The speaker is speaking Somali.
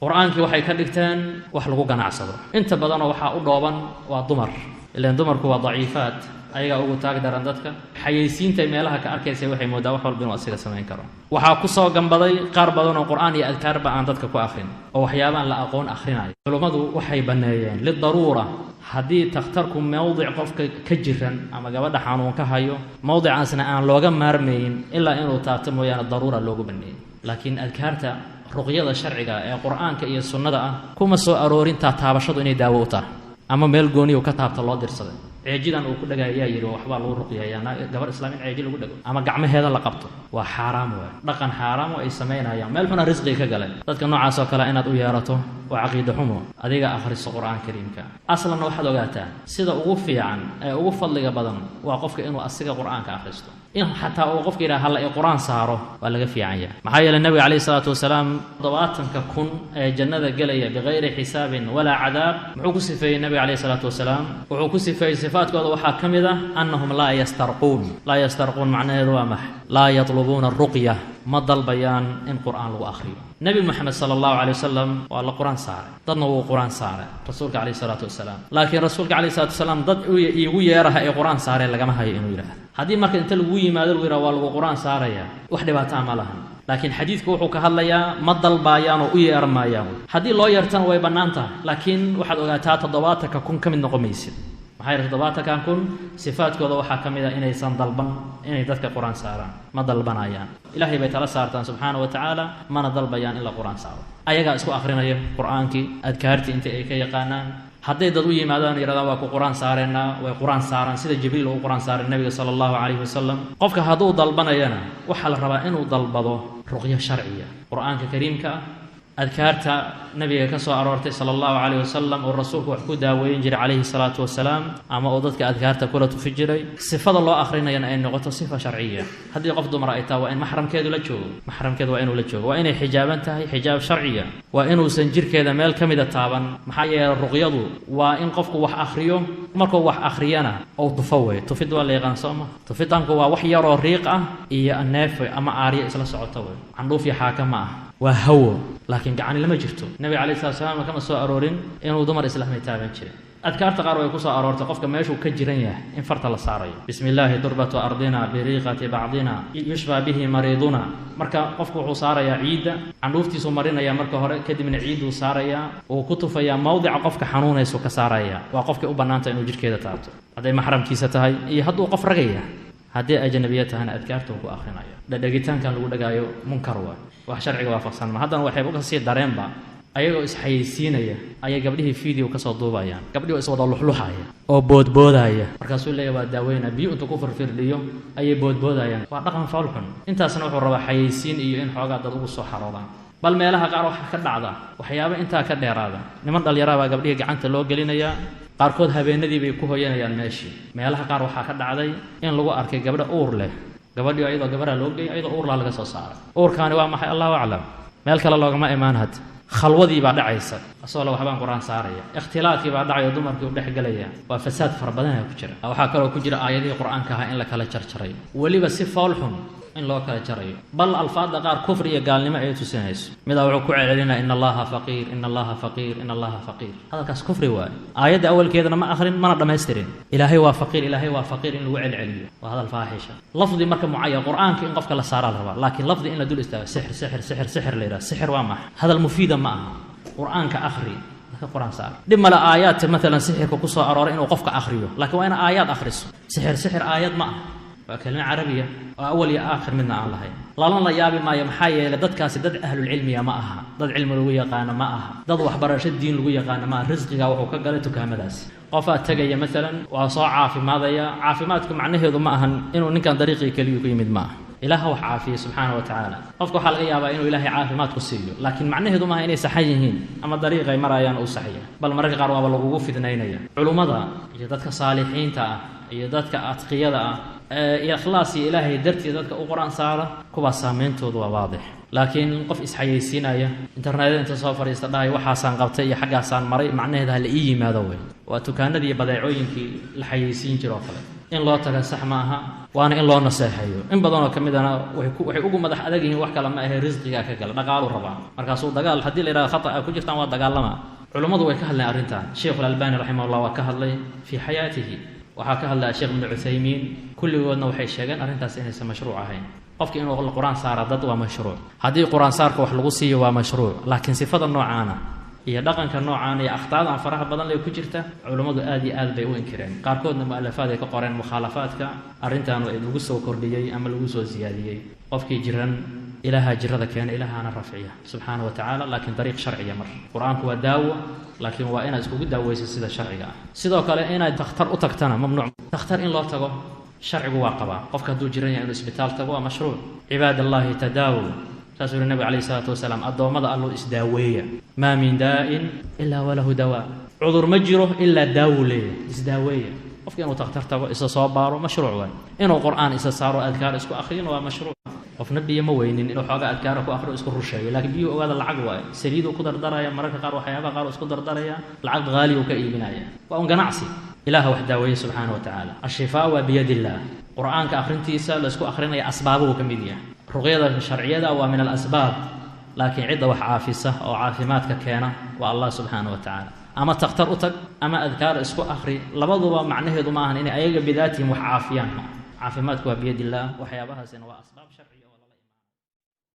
quraanki waxay ka dhigteen wax lagu ganacsado inta badan waxa u dhooban waa dumar ilaan dumarku waa daciifaad ayaga ugu taag daran dadka xayeysiinta meelaha ka arkaysa waxay moodaa wax walba inuu asiga sameyn karo waxa ku soo gambaday qaar badan oo quraan iyo adkaar ba aan dadka ku akhrin oo waxyaabaan la aqoon akhrinayo culimadu waxay baneeyeen lidaruura haddii takhtarku mawdic qofka ka jiran ama gabadha xanuun ka hayo mawdicaasna aan looga maarmayn ilaa inuu taabto mooyaane daruura loogu baneeyay laakiin adkaarta ruqyada sharciga ee quraanka iyo sunnada ah kuma soo aroorin taabashadu inay daawo u tahay ama meel gooni uu ka taabto loo dirsaday ceejidan uu ku dhagayaa yiri waxba lagu ruqyayaa gabar islaamin ceeji lagu dhago ama gacmaheeda la qabto waa xaraam waa dhaqan xaraam oo ay sameynayaan meel xuna risqi ka galay dadka noocaas oo kale inaad u yeerato waa aqeedo xumo adiga akhriso quraan kariimka aslan waxaad ogaataa sida ugu fiican ee ugu fadliga badan waa qofka inuu asiga quraanka akhristo in xataa uu qofka ilaahay hal ay quraan saaro waa laga fiican yahay maxaa yeelay nabiga kaleey salaatu wasalaam 70 ee jannada galaya bighayri xisaabin wala cadaab muxuu ku sifeeyay nabiga kaleey salaatu wasalaam wuxuu ku sifeeyay sifaadkooda waxaa kamid ah annahum la yastarqun macnaheedu waa max la yatlubuna ruqya ma dalbayaan in quraan lagu akhriyo nabi maxamed sallallahu alayhi wasallam waa la quraan saaray dadna wuu quraan saaray rasuulka kaleey salaatu wasalaam laakiin rasuulka kaleey salaatu wasalaam dad iigu yeeraha ee quraan saaray lagama hayo inuu yiraahdo haddii marka inta lagu yimaado lagu yiraahdo waa lagu quraan saaraya wax dhibaato ma lahan laakiin xadiidku wuxuu ka hadlayaa ma dalbayaan oo u yeermayaan haddii loo yeertan way banaantahay laakiin waxaad ogaataa 70 kun kamid noqomaysid maxay 70 kun sifaadkooda waxaa kamid ah inaysan dalban inay dadka quraan saaraan ma dalbanayaan ilaahay bay tala saartaan subxaanahu wa tacaala mana dalbayaan in la quraan saaro ayagaa isku akhrinaya quraankii adkaartii inta ay ka yaqaanaan hadday dad u yimaadaan yiraahdaa waa ku quraan saareenaa way quraan saaraan sida jibriil uu quraan saaray nabiga sallallahu alayhi wasallam qofka hadduu dalbanayana waxa la rabaa inuu dalbado ruqya sharciya quraanka kariimka adkaarta nabiga ka soo aroortay sallallahu alayhi wasallam oo rasuulku wax ku daaweyn jiray alayhi salaatu wasalaam ama oo dadka adkaarta kula tufi jiray sifada loo akhrinayana ay noqoto sifa sharciya haddii qof dumar ay tahay waa in maxramkeedu la joogo maxramkeedu waa inuu la joogo waa inay xijaaban tahay xijaab sharciya waa inuusan jirkeeda meel ka mida taaban maxaa yeelay ruqyadu waa in qofku wax akhriyo markuu wax akhriyana oo tufaway tufid waa la yaqaan sooma tufidanku waa wax yar oo riiq ah iyo neef ama aariya isla socota way candhuuf iyo xaakama ah waa hawo laakiin gacan lama jirto nabi kaleey salaam kama soo aroorin inuu dumar islaamay taaban jiray adkaarta qaar way ku soo aroortay qofka meeshuu ka jiran yahay in farta la saarayo bismillaahi turbatu ardina biriqati ba'dina yushba bihi mariduna marka qofku wuxuu saarayaa ciida candhuuftiisu marinaya marka hore kadibna ciidu saaraya oo ku tufaya mawdica qofka xanuunayso ka saaraya waa qofka u banaanta inuu jirkeeda taabto haday maxramkiisa tahay iyo hadduu qof ragaya haddii ajnabiyad tahana adkaarta ku akhrinayo dhagitaankan lagu dhagaayo munkar waa wax sharciga waafaqsan ma haddana waxay uga sii dareenba ayagoo isxayeysiinaya ayay gabdhihii video ka soo duubayaan gabdhihii is wada luxluxaya oo boodboodaya markaasuu leeyahay waa daaweyna biyo inta ku firfirdhiyo ayay boodboodayaan waa dhaqan falxun intaasna wuxuu rabaa xayeysiin iyo in xoogaa dad ugu soo xaroodaan bal meelaha qaar waxa ka dhacda waxyaabo intaa ka dheeraada niman dhalinyaro baa gabdhihii gacanta loo gelinayaa qaarkood habeenadii bay ku hoyanayaan meeshii meelaha qaar waxaa ka dhacday in lagu arkay gabdho uur leh gabadhii ayadoo gabadha loo geeyay ayadoo uur laga soo saaray uurkaani waa maxay allahu aclam meel kale loogama imaan had khalwadii baa dhacaysa asoo waxbaan quraan saaraya ikhtilaafkii baa dhacayo dumarkii u dhex galaya waa fasaad fara badan ku jira waxaa kaloo ku jira aayadihii quraanka ah in la kala jarjaray waliba si foolxun in loo kala jarayo bal alfaada qaar kufri iyo gaalnimo ay tusinayso mid wuxuu ku celinaa inna allaha faqiir inna allaha faqiir inna allaha faqiir hadalkaas kufri waa aayada awalkeedana ma akhrin mana dhameystirin ilaahay waa faqiir in lagu celceliyo waa hadal faaxisha lafdi marka muayyan quraanka in qofka la saara la rabaa laakiin lafdi in la dul istaago sixir leeyahay sixir waa ma hadal mufiida ma aha quraanka akhri quraan saar dhimala aayaat mesela sixirka ku soo arooray inuu qofka akhriyo laakiin waa in aayad akhriso sixir aayad ma waa kalima carabiya oo awal iyo aakhir midna aan lahayn la yaabi maayo maxaa yeelay dadkaasi dad ahlul cilmiya ma aha dad cilmi lagu yaqaan ma aha dad waxbarasho diin lagu yaqaan ma aha risqiga wuxuu ka galay tukaamadaas qof tagaya mesela waa soo caafimaadku macnaheedu ma ahan inuu ninkan dariiqii kaliya ku yimid ma aha ilaaha wax caafiye subxaanahu wa tacaala qofka waxaa laga yaabaa inuu ilaahay caafimaad ku siiyo laakiin macnaheedu maaha inay saxan yihiin ama dariiqay marayaan uu saxya bal mararka qaar waaba lagugu fidnaynaya culummada iyo dadka saalixiinta ah iyo dadka adqiyada ah iyo ikhlaas iyo ilaahay dartii dadka u quraan saara kuwa saameyntoodu waa waadix laakiin qof isxayeysiinaya internetka inta soo fariista dhahay waxaasaan qabtay iyo xaggaasaan maray macnaheedu la ii yimaado way waa tukaanadii badeecooyinkii la xayeysiin jiro kale in loo taga sax ma aha waana in loo naseexeeyo in badan oo kamidana waxay ugu madax adag yihiin wax kale ma ahe risqiga ka gala dhaqaalu rabaa markaasuu dagaal haddii la yidhahdo khata ku jirtaan waa dagaalama culummadu way ka hadleen arrintan sheekh al-Albani rahimahullah waa ka hadlay fi xayaatihi waxaa ka hadlaya sheekh ibn Uthaymin kulligoodna waxay sheegeen arrintaas inaysan mashruuc ahayn qofkii inuu quraan saara dad waa mashruuc haddii quraan saarka wax lagu siiyo waa mashruuc laakiin sifada noocaana iyo dhaqanka noocaan iyo akhtaada aan faraha badan leh ku jirta culimadu aad iyo aad bay u inkireen qaarkoodna mu'alafaad ay ka qoreen mukhaalafaadka arrintan ay lagu soo kordhiyay ama lagu soo siyaadiyay qofkii jiran ilaaha jirada keena ilaahana rafiya subhanahu wa ta'ala laakiin dariiq sharciya mar quraanku waa daawo laakiin waa inaad isku daawayso sida sharciga ah sidoo kale inaad takhtar u tagtana mamnuuc takhtar in loo tago sharcigu waa qaba qofka hadduu jiran yahay inuu isbitaal tago waa mashruuc cibaadallahi tadaawu رسول النبي عليه الصلاة والسلام الضوامض الله إسداوية ما من داء إلا وله دواء عذر مجره إلا داولة إسداوية وفي أنه تخترته إسا صاباره مشروع وين إنه قرآن إسا صاروا أذكار إسكو أخرين ومشروع وفي نبي موين إنه حاجة أذكارك وآخر إسكو الرشاوي لكن بيو هذا العقوة سريد وقدر درايا مرك قارو حيابا قارو إسكو درايا العقد غالي وكئي بنايا وأن قناعسي إله وحداوية سبحانه وتعالى الشفاء بيد الله قرآن كآخرين تيسا لإسكو أخرين أسبابه كميديا رقية الشرعية ومن الأسباب لكن عدة وحافظة أو عافمات كينا والله سبحانه وتعالى أما تختار أتك أما أذكار اسكو أخري لبضوا معناه ضماهن إن أيجا بذاتهم وحافيان عافمات بيد الله وحيابها سنوا أسباب شرعية